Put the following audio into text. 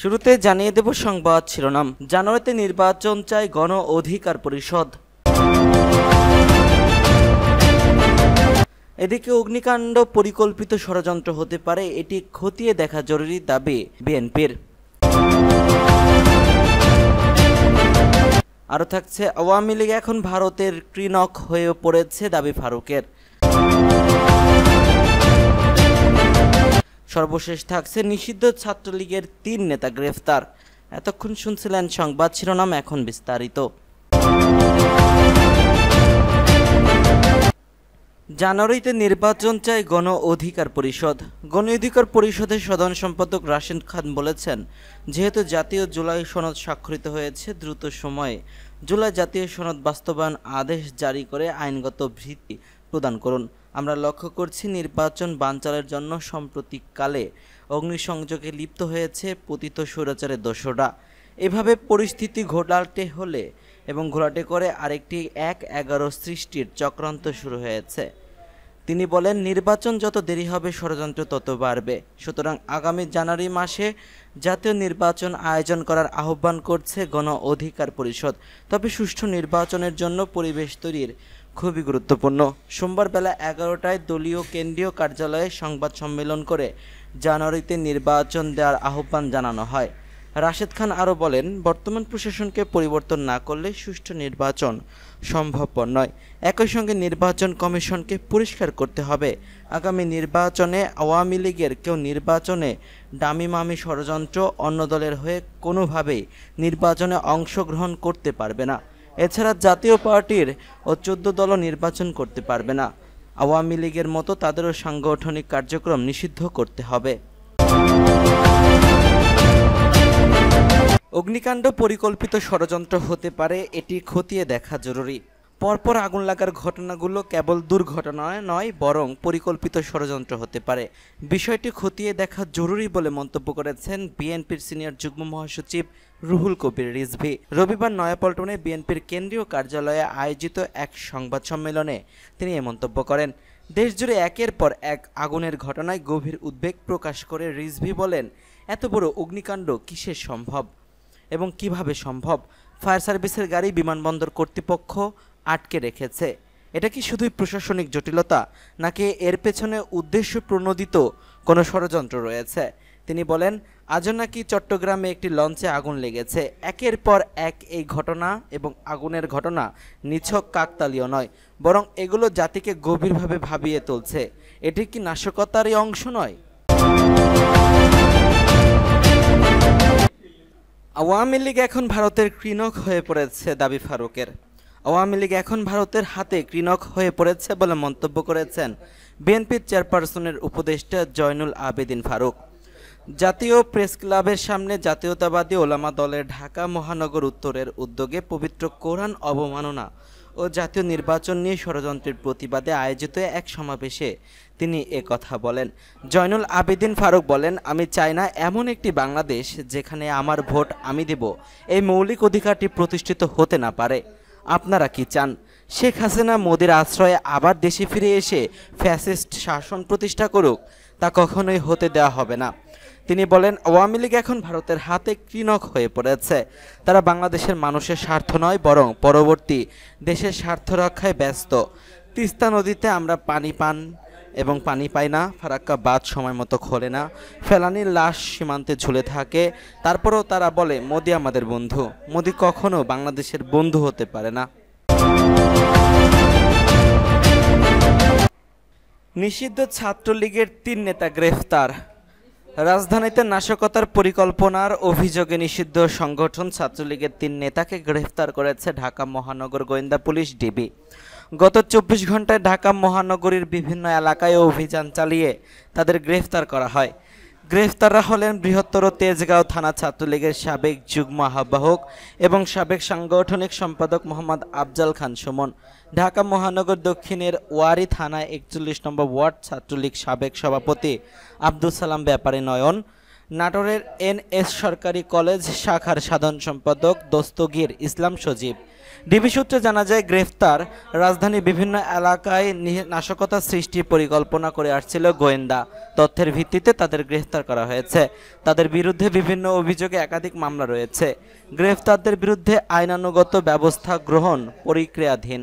শুরুতে জানিয়ে দেব সংবাদ শিরোনাম। জানুয়ারিতে নির্বাচন চায় গণ অধিকার পরিষদ। এদিকে অগ্নিকাণ্ড পরিকল্পিত ষড়যন্ত্র হতে পারে, এটি খতিয়ে দেখা জরুরি দাবি বিএনপির। আরও থাকছে, আওয়ামী লীগ এখন ভারতের ক্রিনক হয়ে পড়েছে দাবি ফারুকের। সর্বশেষ থাকছে, নিষিদ্ধ ছাত্রলীগের ৩ নেতা গ্রেফতার। এতক্ষণ শুনছিলেন সংবাদ শিরোনাম, এখন বিস্তারিত। জানুয়ারিতে নির্বাচন চায় গণ অধিকার পরিষদ। গণ অধিকার পরিষদের সাধারণ সম্পাদক রাশেদ খান বলেছেন, যেহেতু জাতীয় জুলাই সনদ স্বাক্ষরিত হয়েছে, দ্রুত সময়ে জুলাই জাতীয় সনদ বাস্তবায়ন আদেশ জারি করে আইনগত ভিত্তি প্রদান করুন। আমরা লক্ষ্য করছি, নির্বাচন বানচালের জন্য সাম্প্রতিককালে অগ্নিসংযোগে লিপ্ত হয়েছে পতিত স্বৈরাচারের দোসররা। এভাবে পরিস্থিতি ঘোলাটে হলে এবং ঘোলাটে করে আরেকটি ১-১১ সৃষ্টির চক্রান্ত শুরু হয়েছে। তিনি বলেন, নির্বাচন যত দেরি হবে ষড়যন্ত্র তত বাড়বে। সুতরাং আগামী জানুয়ারি মাসে জাতীয় নির্বাচন আয়োজন করার আহ্বান করছে গণ অধিকার পরিষদ। তবে সুষ্ঠু নির্বাচনের জন্য পরিবেশ তৈরির খুবই গুরুত্বপূর্ণ। সোমবার বেলা ১১টায় দলীয় কেন্দ্রীয় কার্যালয়ে সংবাদ সম্মেলন করে জানুয়ারিতে নির্বাচন দেওয়ার আহ্বান জানানো হয়। রাশেদ খান আরও বলেন, বর্তমান প্রশাসনকে পরিবর্তন না করলে সুষ্ঠু নির্বাচন সম্ভবপর নয়। একই সঙ্গে নির্বাচন কমিশনকে পরিষ্কার করতে হবে, আগামী নির্বাচনে আওয়ামী লীগের কেউ নির্বাচনে ডামিমামি ষড়যন্ত্র অন্য দলের হয়ে কোনোভাবেই নির্বাচনে অংশগ্রহণ করতে পারবে না। এছাড়া জাতীয় পার্টির ও ১৪ দলও নির্বাচন করতে পারবে না। আওয়ামী লীগের মতো তাদেরও সাংগঠনিক কার্যক্রম নিষিদ্ধ করতে হবে। অগ্নিকাণ্ড পরিকল্পিত ষড়যন্ত্র হতে পারে, এটি খতিয়ে দেখা জরুরি। পরপর আগুন লাগার ঘটনাগুলো কেবল দুর্ঘটনা নয়, বরং পরিকল্পিত ষড়যন্ত্র হতে পারে। বিষয়টি খতিয়ে দেখা জরুরি বলে মন্তব্য করেছেন বিএনপির সিনিয়র যুগ্ম মহাসচিব রুহুল কবির রিজভী। রবিবার নয়াপল্টনে বিএনপির কেন্দ্রীয় কার্যালয়ে আয়োজিত এক সংবাদ সম্মেলনে তিনি এ মন্তব্য করেন। দেশজুড়ে একের পর এক আগুনের ঘটনায় গভীর উদ্বেগ প্রকাশ করে রিজভী বলেন, এত বড় অগ্নিকাণ্ড কিসের সম্ভব এবং কিভাবে সম্ভব? ফায়ার সার্ভিসের গাড়ি বিমানবন্দর কর্তৃপক্ষ আটকে রেখেছে। এটা কি শুধুই প্রশাসনিক জটিলতা, নাকি এর পেছনে উদ্দেশ্য প্রণোদিত কোনো ষড়যন্ত্র রয়েছে? তিনি বলেন, আজও নাকি চট্টগ্রামে একটি লঞ্চে আগুন লেগেছে। একের পর এক এই ঘটনা এবং আগুনের ঘটনা নিছক কাকতালীয় নয়, বরং এগুলো জাতিকে গভীরভাবে ভাবিয়ে তুলছে। এটি কি নাশকতারই অংশ নয়? আওয়ামী লীগ এখন ভারতের ক্রিনক হয়ে পড়েছে দাবি ফারুকের। আওয়ামী লীগ এখন ভারতের হাতে ক্রিনক হয়ে পড়েছে বলে মন্তব্য করেছেন বিএনপির চেয়ারপারসনের উপদেষ্টা জয়নুল আবেদিন ফারুক। জাতীয় প্রেস ক্লাবের সামনে জাতীয়তাবাদী ওলামা দলের ঢাকা মহানগর উত্তরের উদ্যোগে পবিত্র কোরআন অবমাননা ও জাতীয় নির্বাচন নিয়ে ষড়যন্ত্রের প্রতিবাদে আয়োজিত এক সমাবেশে তিনি কথা বলেন। জয়নুল আবেদিন ফারুক বলেন, আমি চাই না এমন একটি বাংলাদেশ যেখানে আমার ভোট আমি দেব এই মৌলিক অধিকারটি প্রতিষ্ঠিত হতে না পারে। আপনারা কি চান? শেখ হাসিনা মোদির আশ্রয়ে আবার দেশে ফিরে এসে ফ্যাসিস্ট শাসন প্রতিষ্ঠা করুক? তা কখনোই হতে দেওয়া হবে না। তিনি বলেন, আওয়ামী লীগ এখন ভারতের হাতে ক্রিনক হয়ে পড়েছে। তারা বাংলাদেশের মানুষের স্বার্থ নয়, বরং পরবর্তী দেশের স্বার্থ রক্ষায় ব্যস্ত। তিস্তা নদীতে আমরা পানি পাই না, ফারাক্কা বাঁধ সময় মতো খোলে না, ফেলানির লাশ সীমান্তে ঝুলে থাকে। তারপরেও তারা বলে, মোদি আমাদের বন্ধু। মোদি কখনো বাংলাদেশের বন্ধু হতে পারে না। নিষিদ্ধ ছাত্রলীগের ৩ নেতা গ্রেফতার। রাজধানীতে নাশকতার পরিকল্পনার অভিযোগে নিষিদ্ধ সংগঠন ছাত্রলীগের ৩ নেতাকে গ্রেফতার করেছে ঢাকা মহানগর গোয়েন্দা পুলিশ ডিবি। গত ২৪ ঘন্টায় ঢাকা মহানগরীর বিভিন্ন এলাকায় অভিযান চালিয়ে তাদের গ্রেফতার করা হয়। গ্রেফতাররা হলেন বৃহত্তর তেজগাঁও থানা ছাত্রলীগের সাবেক যুগ্ম আহ্বায়ক এবং সাবেক সাংগঠনিক সম্পাদক মোহাম্মদ আফজাল খান সুমন, ঢাকা মহানগর দক্ষিণের ওয়ারী থানায় ৪১ নম্বর ওয়ার্ড ছাত্রলীগ সাবেক সভাপতি আব্দুল সালাম ব্যাপারী নয়ন, নাটোরের এনএস সরকারি কলেজ শাখার সাধারণ সম্পাদক দস্তগীর ইসলাম সজীব। ডিবি সূত্রে জানা যায়, গ্রেফতার রাজধানীর বিভিন্ন এলাকায় নাশকতা সৃষ্টির পরিকল্পনা করে আসছিল গোয়েন্দা। তথ্যের ভিত্তিতে তাদের গ্রেফতার করা হয়েছে। তাদের বিরুদ্ধে বিভিন্ন অভিযোগে একাধিক মামলা রয়েছে। গ্রেফতারদের বিরুদ্ধে আইনানুগত ব্যবস্থা গ্রহণ প্রক্রিয়াধীন।